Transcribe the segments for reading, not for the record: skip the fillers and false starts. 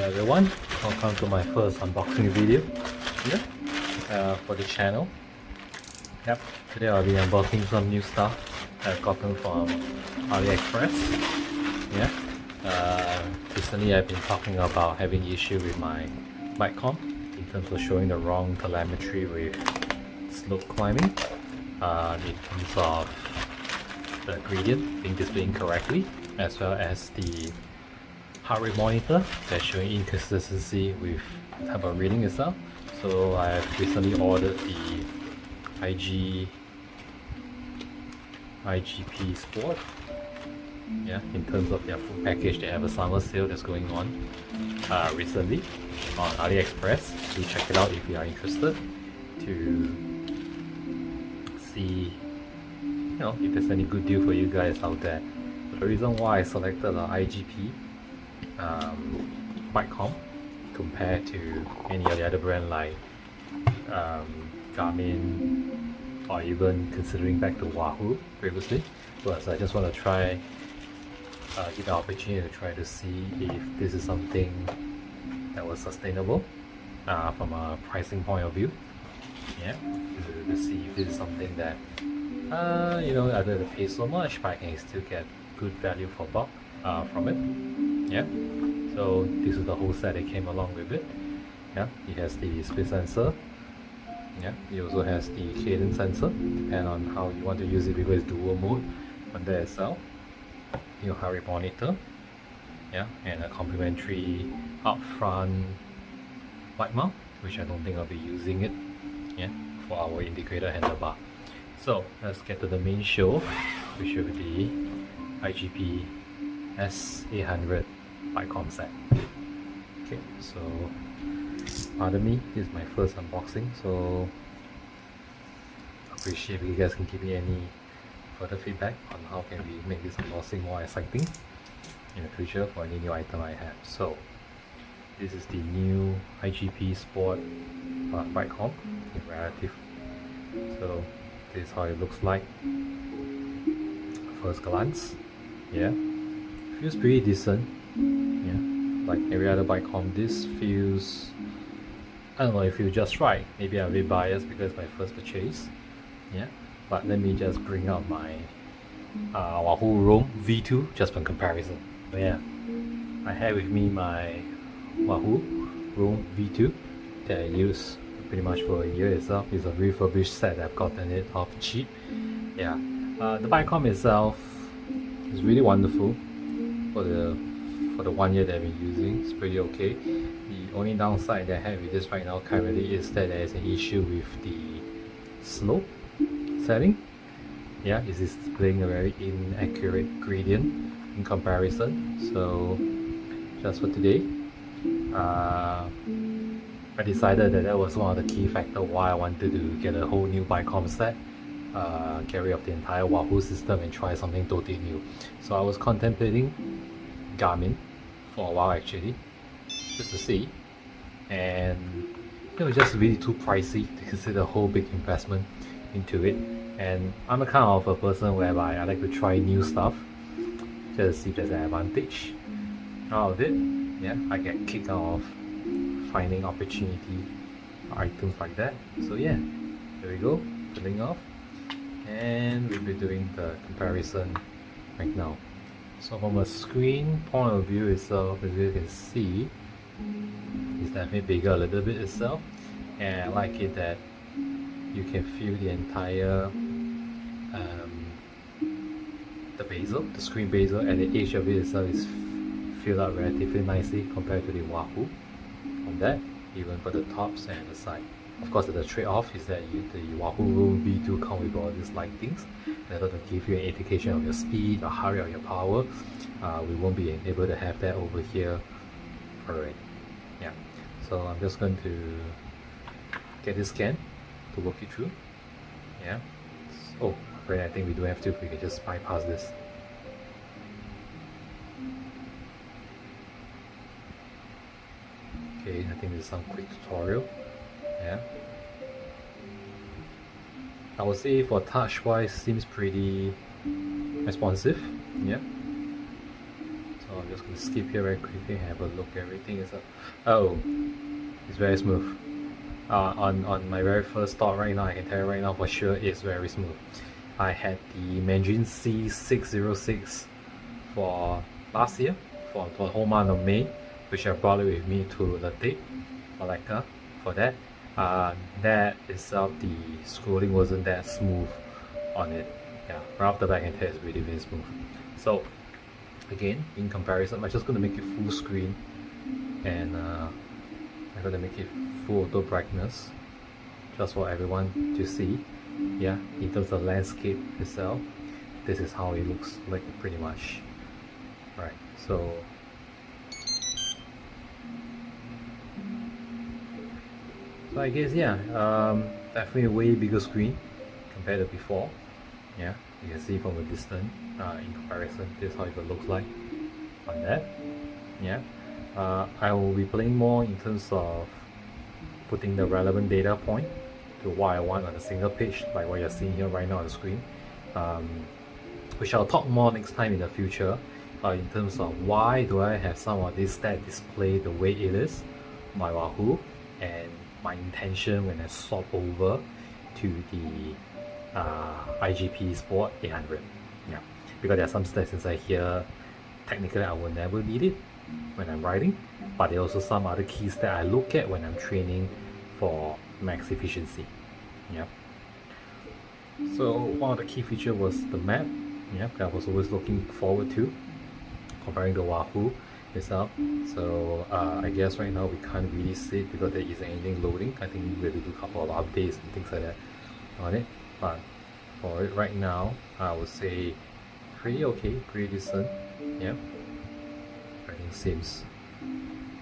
everyone, welcome to my first unboxing video here for the channel. Yep, today I'll be unboxing some new stuff I've gotten from AliExpress. Recently I've been talking about having issue with my bike comp in terms of showing the wrong telemetry with slope climbing, in terms of the gradient being displayed incorrectly, as well as the heart rate monitor that's showing inconsistency with the type of reading itself. So I've recently ordered the iGPSPORT. In terms of their full package, they have a summer sale that's going on recently on AliExpress. Do check it out if you are interested to see if there's any good deal for you guys out there. So the reason why I selected the iGP bike comp compared to any of the other brand like Garmin, or even considering back to Wahoo previously, was I just want to try get the opportunity to try to see if this is something that was sustainable from a pricing point of view. To see if this is something that I don't have to pay so much but I can still get good value for buck from it. So this is the whole set that came along with it. It has the speed sensor. It also has the cadence sensor, depending on how you want to use it, because it's dual mode on there itself. Your heart rate monitor, and a complimentary upfront bike mount, which I don't think I'll be using it, for our integrated handlebar. So let's get to the main show, which will be the iGP S800 bike comp set. Okay, so pardon me, this is my first unboxing, so appreciate if you guys can give me any further feedback on how can we make this unboxing more exciting in the future for any new item I have. So this is the new iGPSPORT bike comp in relative. So this is how it looks like first glance. Feels pretty decent. Like every other bike comp, this feels, I don't know, it feels just right. Maybe I'm a bit biased because it's my first purchase. But let me just bring out my Wahoo Roam V2 just for comparison. So I have with me my Wahoo Roam V2 that I use pretty much for a year itself. It's a refurbished set. I've gotten it off cheap. The bike comp itself is really wonderful for the 1 year that I've been using. It's pretty okay. The only downside that I have with this right now currently is that there is an issue with the slope setting. It's displaying a very inaccurate gradient in comparison. So just for today, I decided that was one of the key factors why I wanted to get a whole new bike comp set, get rid of the entire Wahoo system and try something totally new. So I was contemplating Garmin for a while actually, just to see, and it was just really too pricey to consider a whole big investment into it. And I'm a kind of a person whereby I like to try new stuff just to see if there's an advantage out of it. I get kicked out of finding opportunity items like that. So there we go, pulling off, and we'll be doing the comparison right now. So from a screen point of view itself, as you can see, it's definitely bigger a little bit itself, and I like it that you can feel the entire the bezel, the screen bezel at the edge of it itself is filled out relatively nicely compared to the Wahoo on that, even for the tops and the side. Of course, the trade-off is that the Wahoo Roam V2 comes with all these light things that will give you an indication of your speed, or heart rate, or your power. We won't be able to have that over here. Alright, so I'm just going to get this scan to walk you through. Oh, great, I think we don't have to, we can just bypass this. Okay, I think this is some quick tutorial. I would say for touch wise seems pretty responsive. So So I'm just going to skip here very quickly and have a look. Everything is up. Oh, it's very smooth. On my very first thought right now, I can tell you right now for sure it's very smooth. I had the Mandarin C606 for last year, for the whole month of May, which I brought it with me to the tape, Malacca, for that. That itself, the scrolling wasn't that smooth on it. Yeah, right off the back, I can tell it's really, really smooth. So, again, in comparison, I'm just going to make it full screen, and I'm going to make it full auto brightness, just for everyone to see. Yeah, in terms of landscape itself, this is how it looks like pretty much. Right, so I guess, yeah, definitely a way bigger screen compared to before. Yeah, you can see from a distance, in comparison, this is how it looks like on that. Yeah, I will be playing more in terms of putting the relevant data point to what I want on a single page, like what you're seeing here right now on the screen. Which I'll talk more next time in the future, in terms of why do I have some of this stat display the way it is, my Wahoo, and my intention when I swap over to the iGPSPORT 800. Yeah, because there are some stats inside here, technically I will never need it when I'm riding, but there are also some other keys that I look at when I'm training for max efficiency. Yeah. So one of the key features was the map. Yeah, I was always looking forward to comparing the Wahoo itself. So I guess right now we can't really see it because there isn't anything loading. I think we have to do a couple of updates and things like that on it. But for it right now, I would say pretty okay, pretty decent. Yeah, everything seems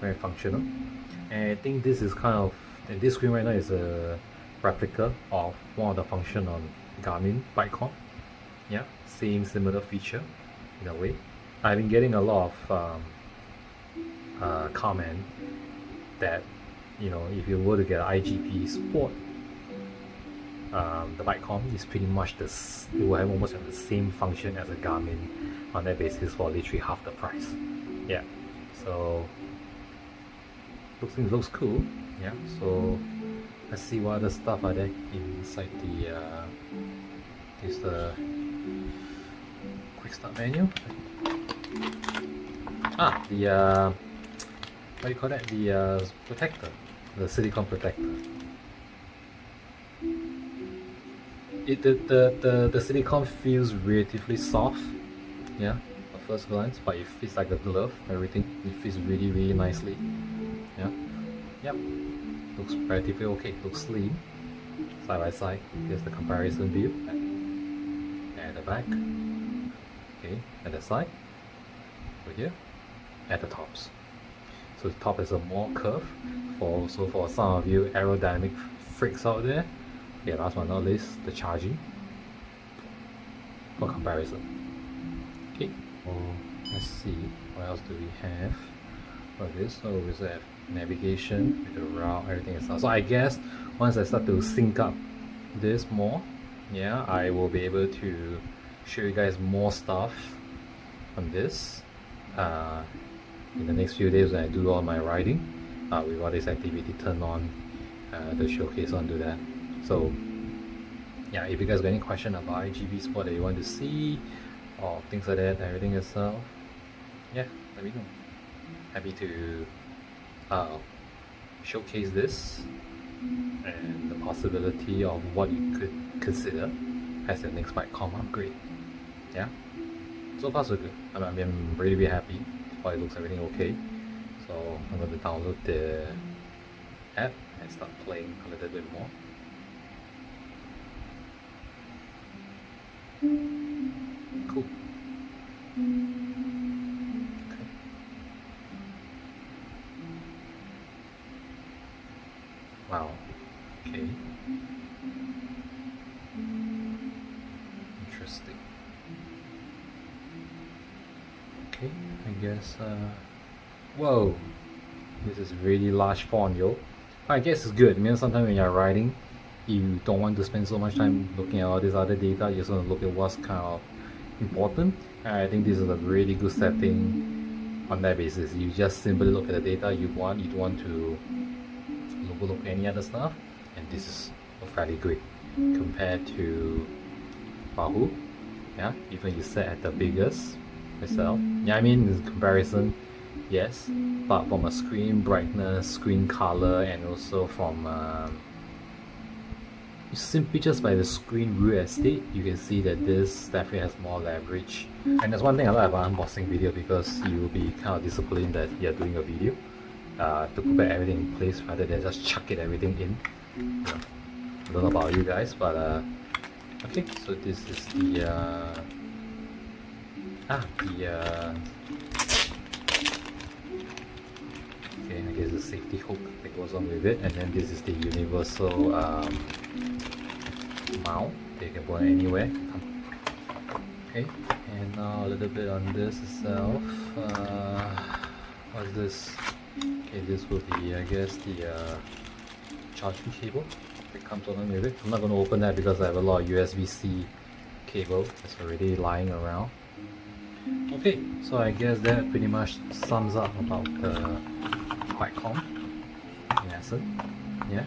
very functional. And I think this is kind of, and this screen right now is a replica of one of the function on Garmin Bikecom. Yeah, same similar feature in a way. I've been getting a lot of comment that, you know, if you were to get an iGPSPORT, the Bikecom is pretty much this. It will have almost the same function as a Garmin on that basis for literally half the price. Yeah, so looks cool. Yeah, so let's see what other stuff are there inside the this quick start menu. The what do you call that? The protector, the silicone protector. The silicone feels relatively soft. Yeah, at first glance, but it fits like a glove. Everything, it fits really, really nicely. Yeah, yep. Looks relatively okay. Looks slim. Side by side. Here's the comparison view. At the back. Okay, at the side. Over here. At the tops. So the top is a more curve. For some of you aerodynamic freaks out there. Okay, last but not least, the charging. For comparison. Okay. Well, let's see. What else do we have for this? So we also have navigation with the route, everything and stuff. So I guess once I start to sync up this more, yeah, I will be able to show you guys more stuff on this in the next few days when I do all my riding with all this activity turned on, the showcase onto that. So yeah, if you guys got any question about iGPSPORT that you want to see or things like that, everything itself, yeah, let me know. Happy to showcase this and the possibility of what you could consider as your next Bikecom upgrade. Yeah, so far so good. I'm really, really happy. It looks everything okay. So I'm going to download the app and start playing a little bit more. Cool. Okay. Wow. Okay. Interesting. Okay, I guess, whoa, this is really large font, yo. I guess it's good. I mean, sometimes when you're riding, you don't want to spend so much time looking at all this other data. You just want to look at what's kind of important. And I think this is a really good setting on that basis. You just simply look at the data you want. You don't want to look at any other stuff, and this is fairly great compared to Wahoo. Yeah, even you set at the biggest itself. Yeah, I mean in comparison, yes, but from a screen brightness, screen color, and also from simply just by the screen real estate, you can see that this definitely has more leverage. And that's one thing I like about unboxing video, because you will be kind of disciplined that you're doing a video to put back everything in place rather than just chuck it everything in. I don't know about you guys, but okay, so this is the okay, I guess the safety hook that goes on with it, and then this is the universal mount that you can put anywhere. Okay, and now a little bit on this itself. What's this? Okay, this will be, I guess, the charging cable that comes along with it. I'm not going to open that because I have a lot of USB-C cable that's already lying around. Okay, so I guess that pretty much sums up about the Qualcomm in essence. Yeah.